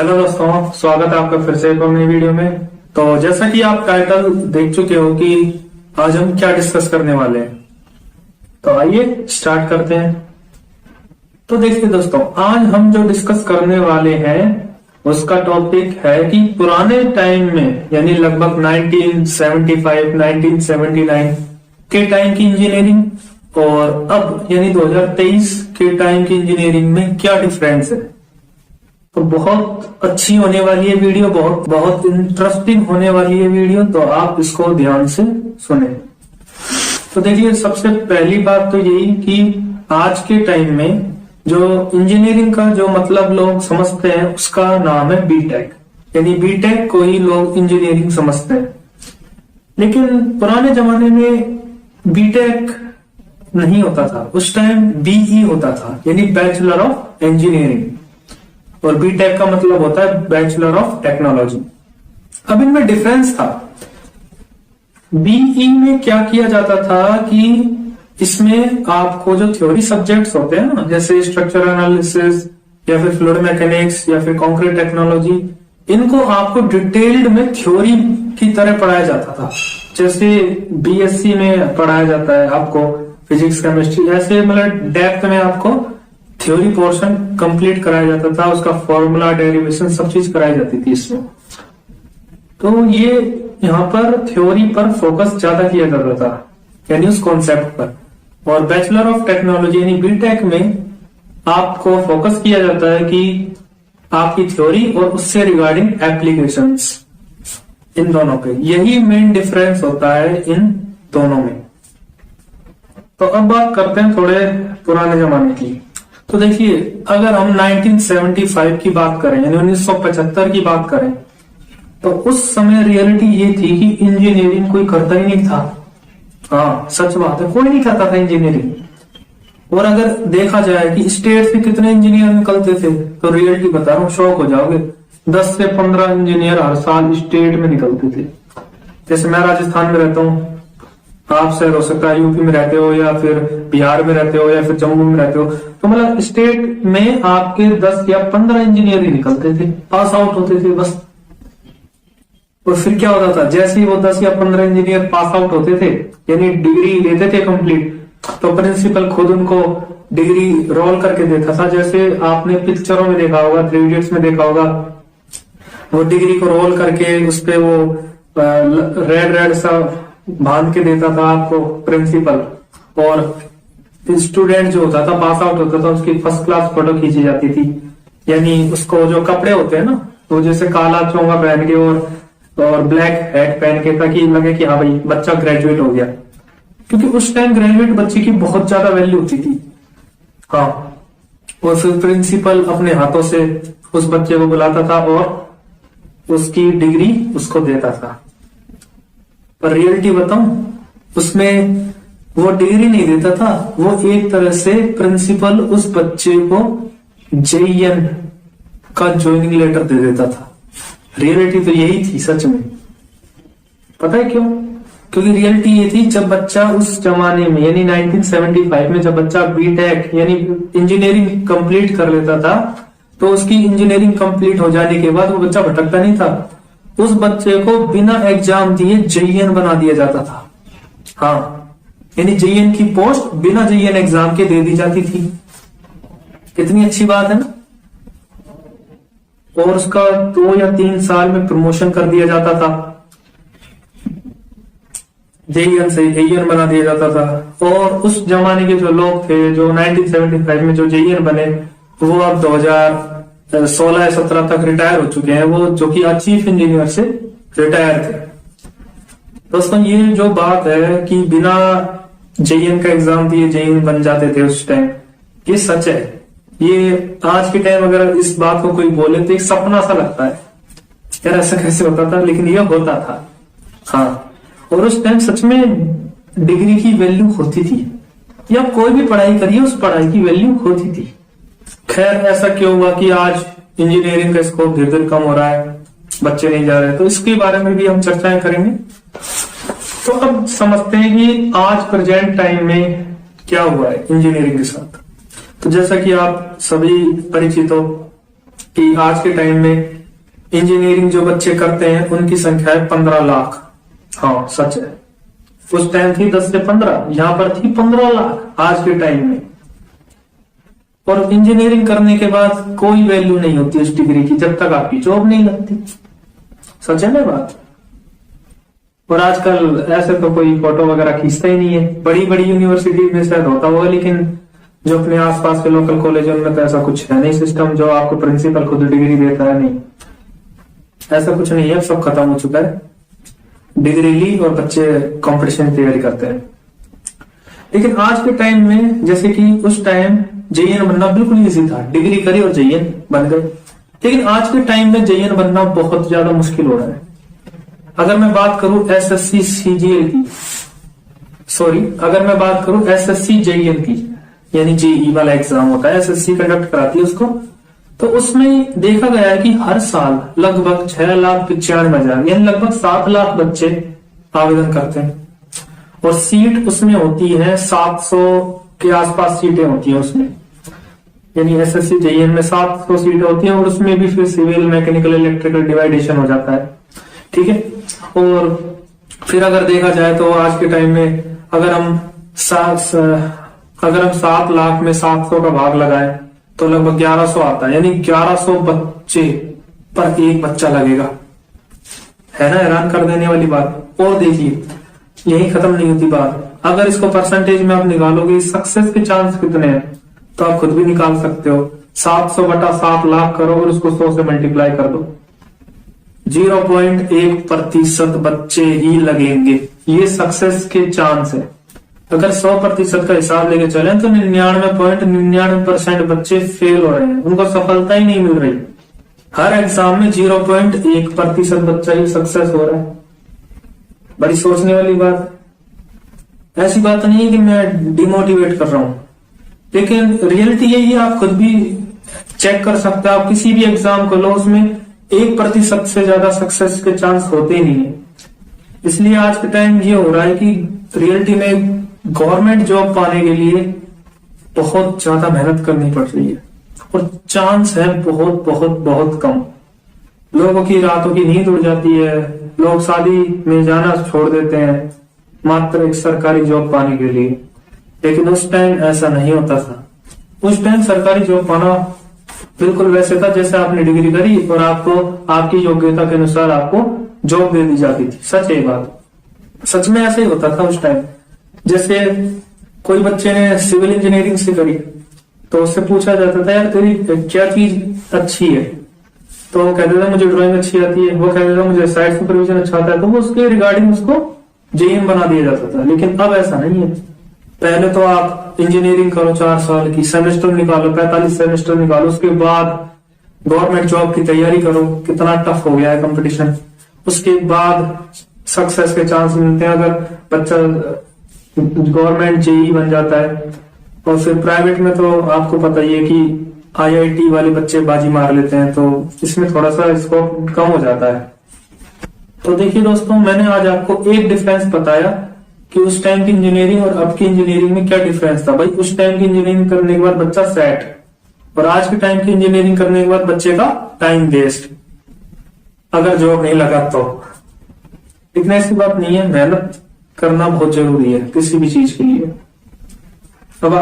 Hello दोस्तों, स्वागत है आपका फिर से एक और नई वीडियो में। तो जैसा कि आप टाइटल देख चुके हो कि आज हम क्या डिस्कस करने वाले हैं, तो आइए स्टार्ट करते हैं। तो देखिए दोस्तों, आज हम जो डिस्कस करने वाले हैं उसका टॉपिक है कि पुराने टाइम में यानी लगभग 1975, 1979 के टाइम की इंजीनियरिंग और अब यानी 2023 के टाइम की इंजीनियरिंग में क्या डिफरेंस है। तो बहुत अच्छी होने वाली है वीडियो, बहुत बहुत इंटरेस्टिंग होने वाली है वीडियो, तो आप इसको ध्यान से सुने। तो देखिए, सबसे पहली बात तो यही कि आज के टाइम में जो इंजीनियरिंग का जो मतलब लोग समझते हैं उसका नाम है बीटेक, यानी बीटेक को ही लोग इंजीनियरिंग समझते हैं। लेकिन पुराने जमाने में बीटेक नहीं होता था, उस टाइम बीई होता था यानी बैचलर ऑफ इंजीनियरिंग, और बीटेक का मतलब होता है बैचलर ऑफ टेक्नोलॉजी। अब इनमें डिफरेंस था। बीई में क्या किया जाता था कि इसमें आपको जो थ्योरी सब्जेक्ट्स होते हैं ना, जैसे स्ट्रक्चर एनालिसिस या फिर फ्लूइड मैकेनिक्स या फिर कंक्रीट टेक्नोलॉजी, इनको आपको डिटेल्ड में थ्योरी की तरह पढ़ाया जाता था। जैसे बीएससी में पढ़ाया जाता है आपको फिजिक्स केमिस्ट्री, ऐसे मतलब डेप्थ में आपको थ्योरी पोर्शन कंप्लीट कराया जाता था, उसका फॉर्मूला डेरिवेशन सब चीज कराई जाती थी इसमें। तो ये यहाँ पर थ्योरी पर फोकस ज्यादा किया जाता था, यानी उस कॉन्सेप्ट पर। और बैचलर ऑफ टेक्नोलॉजी यानी बीटेक में आपको फोकस किया जाता है कि आपकी थ्योरी और उससे रिगार्डिंग एप्लीकेशंस, इन दोनों पे यही मेन डिफरेंस होता है इन दोनों में। तो अब बात करते हैं थोड़े पुराने जमाने की। तो देखिए, अगर हम 1975 की बात करें यानी 1975 की बात करें, तो उस समय रियलिटी ये थी कि इंजीनियरिंग कोई करता ही नहीं था। हाँ, सच बात है, कोई नहीं करता था इंजीनियरिंग। और अगर देखा जाए कि स्टेट से कितने इंजीनियर निकलते थे, तो रियलिटी बता रहा हूँ, शॉक हो जाओगे। 10 से 15 इंजीनियर हर साल स्टेट में निकलते थे। जैसे मैं राजस्थान में रहता हूँ, आप शायद हो सकता है यूपी में रहते हो या फिर बिहार में रहते हो या फिर जम्मू में रहते हो, तो मतलब स्टेट में आपके 10 या 15 इंजीनियर ही निकलते थे, पास आउट होते थे बस। और फिर क्या होता था, जैसे ही वो 10 या 15 इंजीनियर पास आउट होते थे यानी डिग्री लेते थे कंप्लीट, तो प्रिंसिपल खुद उनको डिग्री रोल करके देता था। जैसे आपने पिक्चरों में देखा होगा, 3 इडियट्स में देखा होगा, वो डिग्री को रोल करके उस पे वो रेड सा बांध के देता था आपको प्रिंसिपल, और स्टूडेंट जो होता था पास आउट होता था उसकी फर्स्ट क्लास फोटो खींची जाती थी। यानी उसको जो कपड़े होते हैं ना, तो जैसे काला चोंगा पहन के और ब्लैक हैट पहन के, ताकि लगे कि हाँ भाई बच्चा ग्रेजुएट हो गया, क्योंकि उस टाइम ग्रेजुएट बच्चे की बहुत ज्यादा वैल्यू होती थी। हाँ, और फिर प्रिंसिपल अपने हाथों से उस बच्चे को बुलाता था और उसकी डिग्री उसको देता था। पर रियलिटी बताऊं, उसमें वो डिग्री नहीं देता था, वो एक तरह से प्रिंसिपल उस बच्चे को जेईएन का ज्वाइनिंग लेटर दे देता था। रियलिटी तो यही थी सच में। पता है क्यों? क्योंकि रियलिटी ये थी, जब बच्चा उस जमाने में यानी 1975 में जब बच्चा बीटेक यानी इंजीनियरिंग कंप्लीट कर लेता था, तो उसकी इंजीनियरिंग कंप्लीट हो जाने के बाद वो बच्चा भटकता नहीं था, उस बच्चे को बिना एग्जाम दिए जेईएन बना दिया जाता था। हाँ, यानी जेईएन की पोस्ट बिना जेईएन एग्जाम के दे दी जाती थी। कितनी अच्छी बात है ना। और उसका 2 या 3 साल में प्रमोशन कर दिया जाता था, जेईएन से एईएन बना दिया जाता था। और उस जमाने के जो लोग थे, जो 1975 में जो जेईएन बने, वो अब 2016 या 17 तक रिटायर हो चुके हैं, वो जो कि चीफ इंजीनियर से रिटायर थे। दोस्तों, ये जो बात है कि बिना जेईएन का एग्जाम दिए जेईएन बन जाते थे उस टाइम, ये सच है। ये आज के टाइम अगर इस बात को कोई बोले तो एक सपना सा लगता है, यार ऐसा कैसे होता था, लेकिन ये होता था। हाँ, और उस टाइम सच में डिग्री की वैल्यू होती थी, या कोई भी पढ़ाई करिए उस पढ़ाई की वैल्यू होती थी। खैर, ऐसा क्यों हुआ कि आज इंजीनियरिंग का स्कोप धीरे धीरे कम हो रहा है, बच्चे नहीं जा रहे, तो इसके बारे में भी हम चर्चाएं करेंगे। तो अब समझते हैं कि आज प्रेजेंट टाइम में क्या हुआ है इंजीनियरिंग के साथ। तो जैसा कि आप सभी परिचित हो कि आज के टाइम में इंजीनियरिंग जो बच्चे करते हैं उनकी संख्या है 15 लाख। हाँ सच है, उस टाइम थी 10 से 15, यहां पर थी 15 लाख आज के टाइम में। और इंजीनियरिंग करने के बाद कोई वैल्यू नहीं होती उस डिग्री की जब तक आपकी जॉब नहीं लगती। सच है ना बात। और आजकल ऐसे तो कोई फोटो वगैरह खींचता ही नहीं है, बड़ी बड़ी यूनिवर्सिटी में शायद होता होगा, लेकिन जो अपने आसपास के लोकल कॉलेज उनमें तो ऐसा कुछ है नहीं सिस्टम जो आपको प्रिंसिपल खुद डिग्री देता है। नहीं, ऐसा कुछ नहीं है, सब खत्म हो चुका है। डिग्री ली और बच्चे कंपटीशन की तैयारी करते हैं। लेकिन आज के टाइम में जैसे कि उस टाइम जेईएन बनना बिल्कुल इजी था, डिग्री करी और जेईएन बन गए। लेकिन आज के टाइम में जेईएन बनना बहुत ज्यादा मुश्किल हो रहा है। अगर मैं बात करूं एसएससी सीजीएल की, सॉरी अगर मैं बात करूं एसएससी जेईएन की, यानी जेई वाला एग्जाम होता है, एसएससी कंडक्ट कराती है उसको, तो उसमें देखा गया है कि हर साल लगभग 6,95,000 यानी लगभग 7 लाख बच्चे आवेदन करते हैं। और सीट उसमें होती है 700 के आसपास सीटें होती हैं उसमें, यानी एसएससी जेईएन में 700 सीटें होती हैं और उसमें भी फिर सिविल मैकेनिकल इलेक्ट्रिकल डिवाइडेशन हो जाता है। ठीक है। और फिर अगर देखा जाए तो आज के टाइम में अगर हम 7 लाख में 700 का भाग लगाए तो लगभग 1100 आता है, यानी 1100 बच्चे पर एक बच्चा लगेगा। है ना हैरान कर देने वाली बात। और देखिए यही खत्म नहीं होती बात, अगर इसको परसेंटेज में आप निकालोगे सक्सेस के चांस कितने हैं तो आप खुद भी निकाल सकते हो। 700 बटा 7 लाख करो और उसको 100 से मल्टीप्लाई कर दो, 0.1% बच्चे ही लगेंगे। ये सक्सेस के चांस है। अगर 100% का हिसाब लेके चले तो 99.99% बच्चे फेल हो रहे हैं, उनको सफलता ही नहीं मिल रही। हर एग्जाम में 0.1% बच्चा ही सक्सेस हो रहा है। बड़ी सोचने वाली बात। ऐसी बात नहीं है कि मैं डिमोटिवेट कर रहा हूं, लेकिन रियलिटी यही है। आप खुद भी चेक कर सकते हो, आप किसी भी एग्जाम को लो, उसमें 1% से ज्यादा सक्सेस के चांस होते ही नहीं है। इसलिए आज के टाइम ये हो रहा है कि रियलिटी में गवर्नमेंट जॉब पाने के लिए बहुत ज्यादा मेहनत करनी पड़ रही है और चांस है बहुत बहुत बहुत कम। लोगों की रातों की नींद उड़ जाती है, लोग शादी में जाना छोड़ देते हैं मात्र एक सरकारी जॉब पाने के लिए। लेकिन उस टाइम ऐसा नहीं होता था। उस टाइम सरकारी जॉब पाना बिल्कुल वैसे था जैसे आपने डिग्री करी और आपको आपकी योग्यता के अनुसार आपको जॉब दे दी जाती थी। सच है बात, सच में ऐसा ही होता था उस टाइम। जैसे कोई बच्चे ने सिविल इंजीनियरिंग से करी तो उससे पूछा जाता था यार तेरी क्या चीज अच्छी है, तो वो कहते थे मुझे ड्राइंग अच्छी आती है, वो कहते थे मुझे साइट सुपरविजन अच्छा आता है, तो वो उसके रिगार्डिंग उसको जेईएन बना दिया जाता था। लेकिन अब ऐसा नहीं है। पहले तो आप इंजीनियरिंग करो 4 साल की, सेमेस्टर निकालो, 45 सेमेस्टर निकालो, उसके बाद गवर्नमेंट जॉब की तैयारी करो। कितना टफ हो गया है कंपटीशन। उसके बाद सक्सेस के चांस मिलते हैं अगर बच्चा गवर्नमेंट जेई बन जाता है। और फिर प्राइवेट में तो आपको पता ही है कि आईआईटी वाले बच्चे बाजी मार लेते हैं, तो इसमें थोड़ा सा स्कोप कम हो जाता है। तो देखिए दोस्तों, मैंने आज आपको एक डिफरेंस बताया कि उस टाइम की इंजीनियरिंग और अब की इंजीनियरिंग में क्या डिफरेंस था। भाई उस टाइम की इंजीनियरिंग करने के बाद बच्चा सेट, और आज के टाइम की इंजीनियरिंग करने के बाद बच्चे का टाइम वेस्ट अगर जॉब नहीं लगा तो। इतने ऐसी बात नहीं है, मेहनत करना बहुत जरूरी है किसी भी चीज के लिए। अब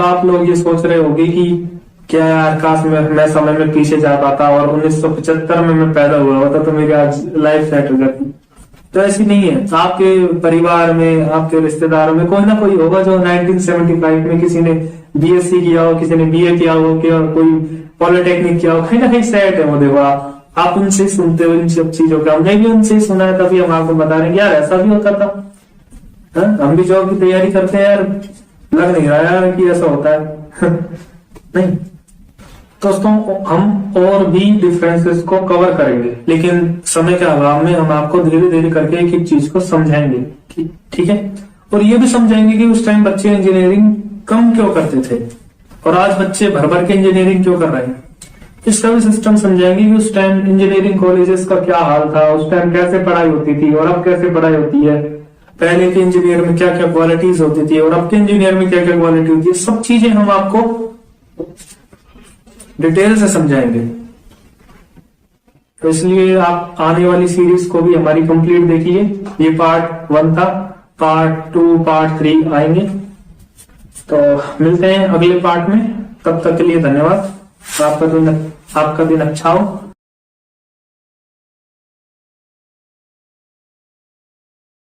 आप लोग ये सोच रहे होंगे कि क्या यार काश मैं समय में पीछे जा पाता और 1975 में मैं पैदा हुआ होता तो मेरी आज लाइफ सेट हो जाती। तो ऐसी नहीं है। आपके परिवार में, आपके रिश्तेदारों में कोई ना कोई होगा जो 1975 में किसी ने बीएससी किया हो, किसी ने बीए किया हो, कोई पॉलिटेक्निक किया हो, कहीं ना कहीं सेट है वो। देखो आप उनसे सुनते हो इन सब चीजों का, हमने भी उनसे सुना है, तभी हम आपको बता रहे हैं यार ऐसा भी होता था। हम भी जॉब की तैयारी करते हैं यार, लग नहीं रहा यार कि ऐसा होता है। नहीं दोस्तों, हम और भी डिफरेंसेस को कवर करेंगे, लेकिन समय के अभाव में हम आपको धीरे धीरे करके एक एक चीज को समझाएंगे। ठीक है। और ये भी समझाएंगे कि उस टाइम बच्चे इंजीनियरिंग कम क्यों करते थे और आज बच्चे भर भर के इंजीनियरिंग क्यों कर रहे हैं। इसका भी सिस्टम समझाएंगे कि उस टाइम इंजीनियरिंग कॉलेजेस का क्या हाल था, उस टाइम कैसे पढ़ाई होती थी और अब कैसे पढ़ाई होती है, पहले के इंजीनियर में क्या क्या क्वालिटीज होती थी और अब के इंजीनियर में क्या क्या क्वालिटी होती है। सब चीजें हम आपको डिटेल से समझाएंगे। तो इसलिए आप आने वाली सीरीज को भी हमारी कंप्लीट देखिए। ये पार्ट 1 था, पार्ट 2 पार्ट 3 आएंगे। तो मिलते हैं अगले पार्ट में, तब तक के लिए धन्यवाद। आपका दिन अच्छा हो।